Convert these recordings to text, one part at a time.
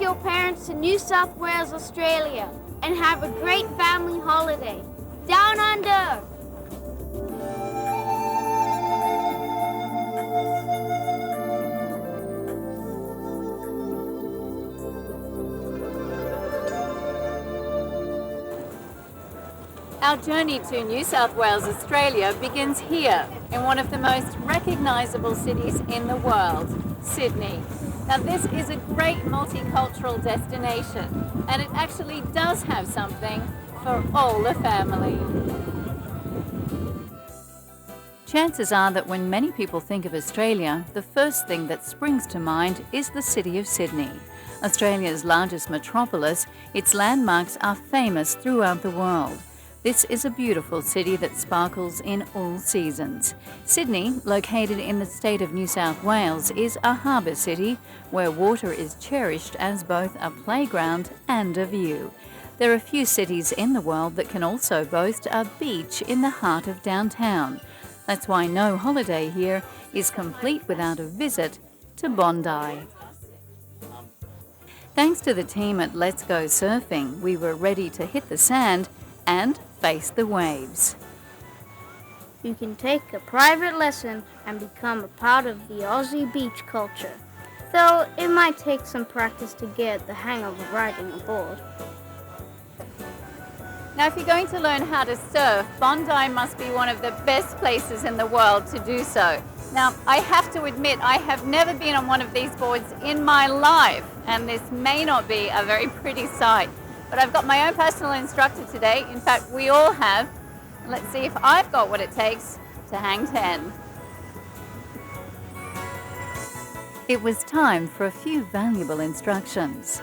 your parents to New South Wales, Australia, and have a great family holiday. Down under! Our journey to New South Wales, Australia begins here in one of the most recognisable cities in the world, Sydney. Now this is a great multicultural destination and it actually does have something for all the family. Chances are that when many people think of Australia, the first thing that springs to mind is the city of Sydney. Australia's largest metropolis, its landmarks are famous throughout the world. This is a beautiful city that sparkles in all seasons. Sydney, located in the state of New South Wales, is a harbour city where water is cherished as both a playground and a view. There are few cities in the world that can also boast a beach in the heart of downtown. That's why no holiday here is complete without a visit to Bondi. Thanks to the team at Let's Go Surfing, we were ready to hit the sand and face the waves. You can take a private lesson and become a part of the Aussie beach culture, though it might take some practice to get the hang of riding a board. Now, if you're going to learn how to surf, Bondi must be one of the best places in the world to do so. Now, I have to admit, I have never been on one of these boards in my life, and this may not be a very pretty sight. But I've got my own personal instructor today. In fact, we all have. Let's see if I've got what it takes to hang 10. It was time for a few valuable instructions.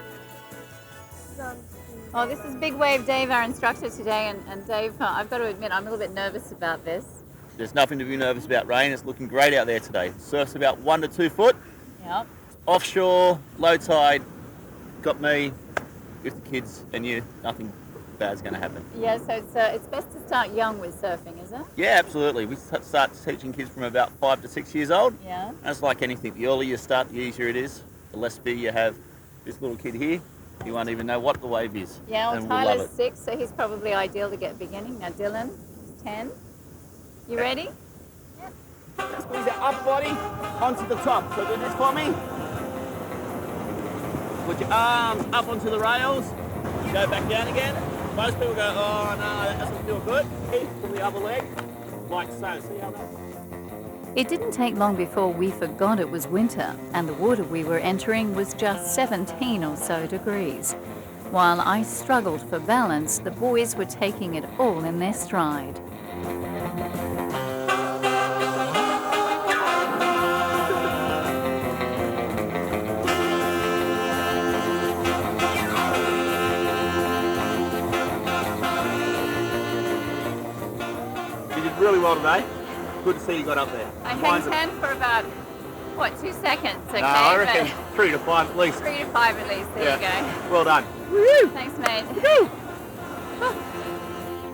Oh, this is Big Wave Dave, our instructor today. And Dave, I've got to admit, I'm a little bit nervous about this. There's nothing to be nervous about, Rain. It's looking great out there today. Surf's about 1 to 2 foot. Yep. Offshore, low tide. Got me. With the kids and you, nothing bad's going to happen. Yeah, so it's best to start young with surfing, is it? Yeah, absolutely. We start teaching kids from about 5 to 6 years old. Yeah. And it's like anything. The earlier you start, the easier it is. The less fear you have. This little kid here, he won't even know what the wave is. Yeah, well, and Tyler's we'll love it. 6, so he's probably ideal to get beginning. Now Dylan, 10. You ready? Yeah. Squeeze that up body onto the top. So do this for me. Put your arms up onto the rails. Go back down again. Most people go, oh no, that doesn't feel good. Keep from the other leg, like so. See how that? It didn't take long before we forgot it was winter and the water we were entering was just 17 or so degrees. While I struggled for balance, the boys were taking it all in their stride. Really well today. Good to see you got up there. I hang 10 for about, 2 seconds, okay? No, I reckon 3 to 5 at least. 3 to 5 at least, there you go. Well done. Woo! Thanks, mate.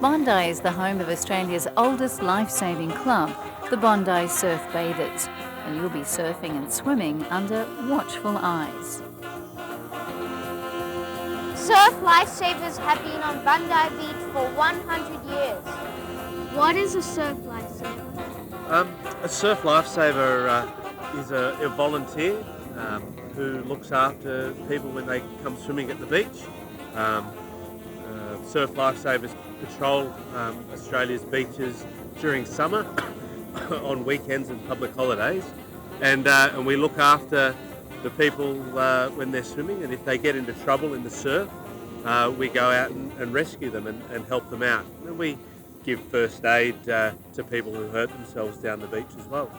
Bondi is the home of Australia's oldest life-saving club, the Bondi Surf Bathers, and you'll be surfing and swimming under watchful eyes. Surf lifesavers have been on Bondi Beach for 100 years. What is a surf lifesaver? A surf lifesaver is a volunteer who looks after people when they come swimming at the beach. Surf lifesavers patrol Australia's beaches during summer on weekends and public holidays, and we look after the people when they're swimming, and if they get into trouble in the surf, we go out and rescue them and help them out. And we give first aid to people who hurt themselves down the beach as well.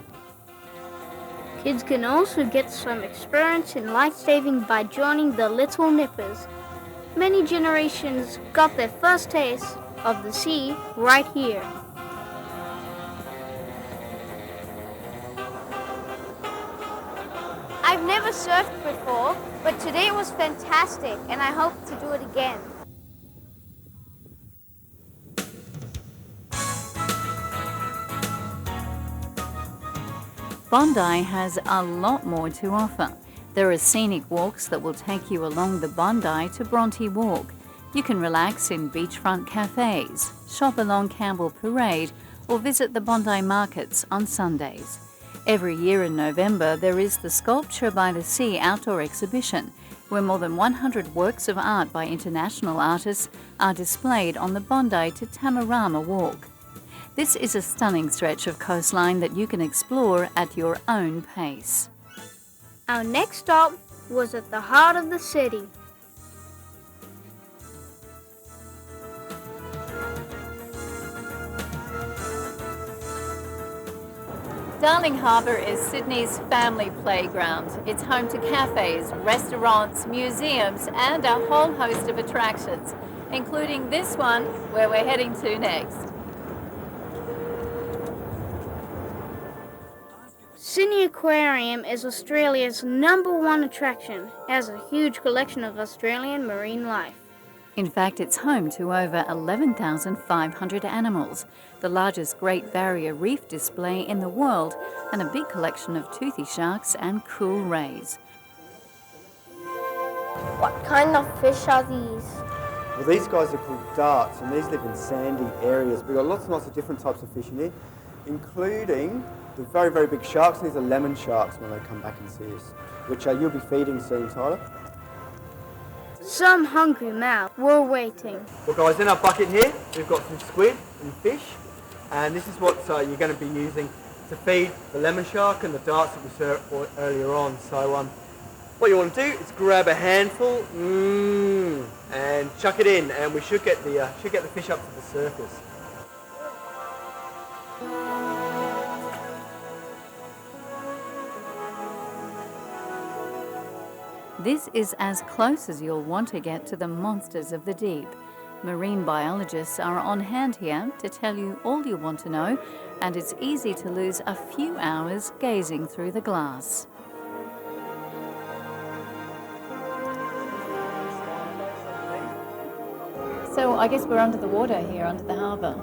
Kids can also get some experience in life-saving by joining the Little Nippers. Many generations got their first taste of the sea right here. I've never surfed before, but today was fantastic and I hope to do it again. Bondi has a lot more to offer. There are scenic walks that will take you along the Bondi to Bronte Walk. You can relax in beachfront cafes, shop along Campbell Parade, or visit the Bondi markets on Sundays. Every year in November, there is the Sculpture by the Sea outdoor exhibition, where more than 100 works of art by international artists are displayed on the Bondi to Tamarama Walk. This is a stunning stretch of coastline that you can explore at your own pace. Our next stop was at the heart of the city. Darling Harbour is Sydney's family playground. It's home to cafes, restaurants, museums and a whole host of attractions, including this one where we're heading to next. Sydney Aquarium is Australia's #1 attraction. It has a huge collection of Australian marine life. In fact, it's home to over 11,500 animals, the largest Great Barrier Reef display in the world, and a big collection of toothy sharks and cool rays. What kind of fish are these? Well, these guys are called darts, and these live in sandy areas. We've got lots and lots of different types of fish in here, including the very, very big sharks. These are lemon sharks when they come back and see us, which you'll be feeding soon, Tyler. Some hungry mouth were waiting. Well, guys, in our bucket here, we've got some squid and fish, and this is what you're going to be using to feed the lemon shark and the darts that we served earlier on. So what you want to do is grab a handful and chuck it in, and we should get the fish up to the surface. This is as close as you'll want to get to the monsters of the deep. Marine biologists are on hand here to tell you all you want to know, and it's easy to lose a few hours gazing through the glass. So I guess we're under the water here, under the harbour.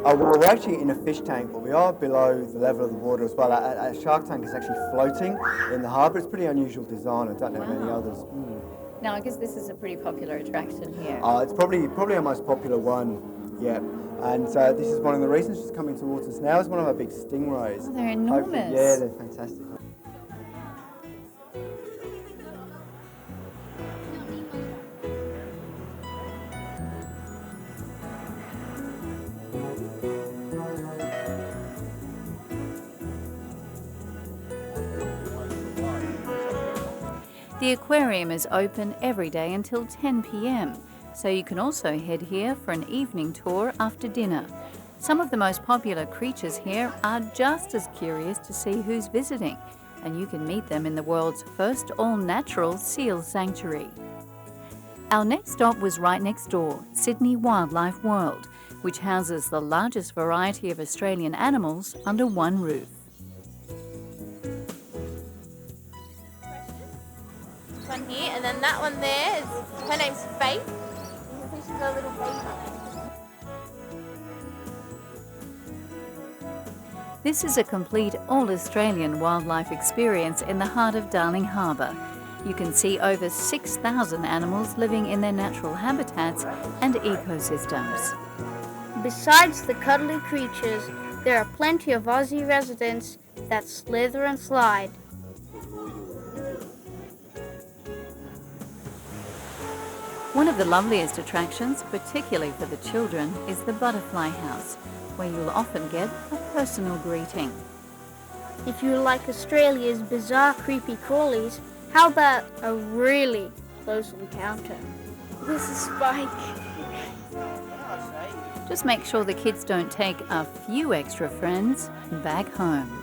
Well, we're actually in a fish tank, but we are below the level of the water as well. A shark tank is actually floating in the harbour. It's a pretty unusual design. I don't know many others. Now, I guess this is a pretty popular attraction here. It's probably our most popular one, yeah. And this is one of the reasons she's coming towards us now. Is one of our big stingrays. Oh, they're enormous. Yeah, they're fantastic. The aquarium is open every day until 10 p.m, so you can also head here for an evening tour after dinner. Some of the most popular creatures here are just as curious to see who's visiting, and you can meet them in the world's first all-natural seal sanctuary. Our next stop was right next door, Sydney Wildlife World, which houses the largest variety of Australian animals under one roof. One here, and then that one there is, her name's Faith. You can see she's got a little baby. This is a complete all-Australian wildlife experience in the heart of Darling Harbour. You can see over 6,000 animals living in their natural habitats and ecosystems. Besides the cuddly creatures, there are plenty of Aussie residents that slither and slide. One of the loveliest attractions, particularly for the children, is the butterfly house, where you'll often get a personal greeting. If you like Australia's bizarre creepy crawlies, how about a really close encounter? This is Spike. Just make sure the kids don't take a few extra friends back home.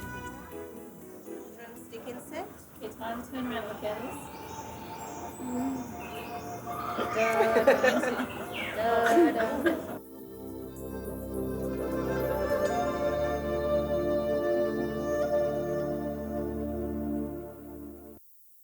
Stick insect. Okay, time to turn around, look at us.